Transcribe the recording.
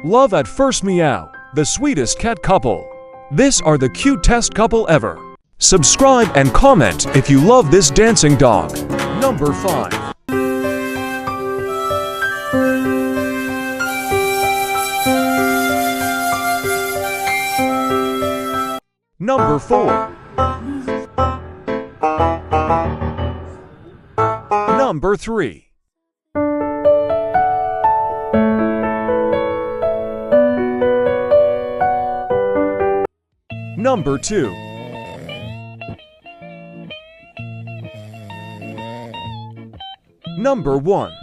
Love at First MEOW, the sweetest cat couple. This are the cutest couple ever. Subscribe and comment if you love this dancing dog. Number 5. Number 4. Number 3. Number 2. Number 1.